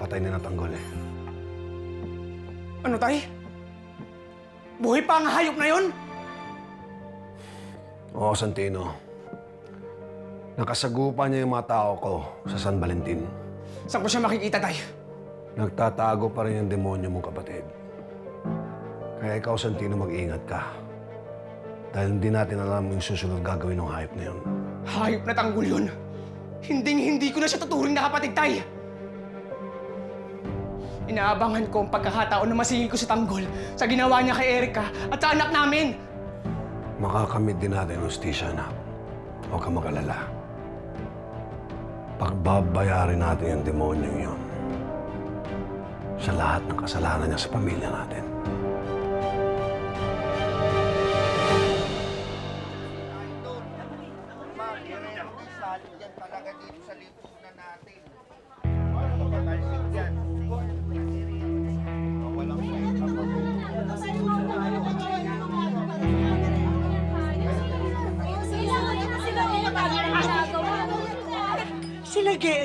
patay na natanggol eh. Ano, tay? Buhay pa ang hayop na yon? Oo, Santino. Nakasagupa niya yung mga tao ko sa San Valentin. Saan ko siya makikita, tay? Nagtatago pa rin yung demonyo mong kapatid. Kaya ikaw, Santino, mag-iingat ka. Dahil hindi natin alam yung susunod gagawin ng hayop na yun. Hayop na tanggol yun. Hindi ko na siya tuturing na kapatid, tay. Inaabangan ko ang pagkakataon na masingil ko si Tanggol sa ginawa niya kay Erica at sa anak namin. Makakamit din natin yung hustisya, anak. Huwag kang mag-alala. Pagbabayarin natin yung demonyo yun sa lahat ng kasalanan niya sa pamilya natin.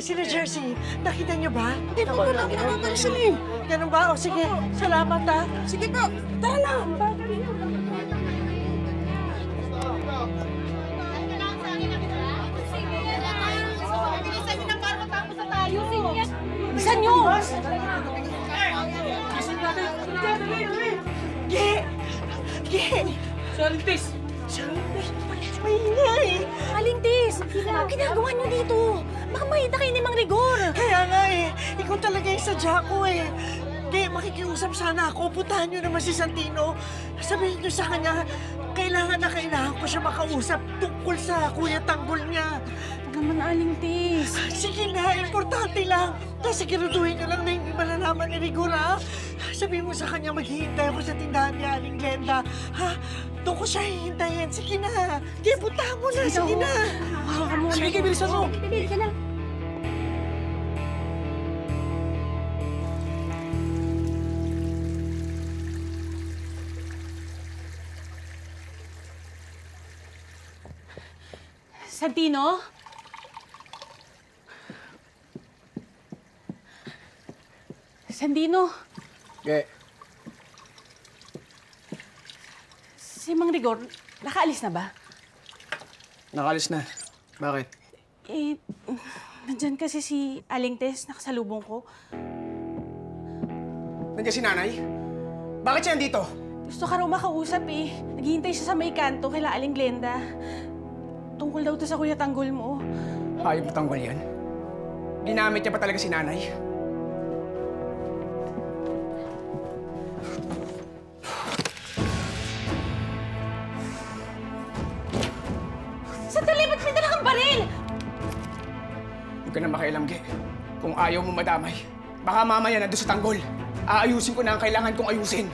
Sila Jersey, nakita niyo ba? Hindi po ko lang nakakasalim. Ganun ba? O sige, salamat ha. Sige po, tara na. Bisa nyo! Salintis! Maingay. Alintis! Anong ginagawa nyo dito? Baka makita kayo ni Mang Rigor. Kaya nga eh, ikaw talaga yung sadya ko eh. Kaya makikiusap sana ako, puntahan niyo naman si Santino. Sabihin niyo sa kanya, kailangan ko siya makausap tungkol sa Kuya Tanggol niya. Huwag naman, Alintis. Sige na, importante lang. Tapos siguraduhin niyo lang na hindi malalaman ni Rigor, ha? Sabihin mo sa kanya, maghihintay ako sa tindahan ni Aling Glenda. Ha? Doon ko siya hihintayin. Sige na. Kaya puntahan mo na. Sige na. Sige, bilisan mo! Dali ka na. Santino? Santino? Si Mang Rigor, nakaalis na ba? Nakalis na. Bakit? Eh, nandyan kasi si Aling Tess, nakasalubong ko. Nandiyan si nanay? Bakit siya nandito? Gusto ka raw makausap eh. Naghihintay siya sa may kanto kila Aling Glenda. Tungkol daw to sa Kuya Tanggol mo. Hayop na Tanggol yan. Ginamit niya pa talaga si nanay. Sandali, ba't may dala kang baril? Huwag ka na makialam, Ge. Kung ayaw mo madamay, baka mamaya nandun sa Tanggol. Aayusin ko na ang kailangan kong ayusin.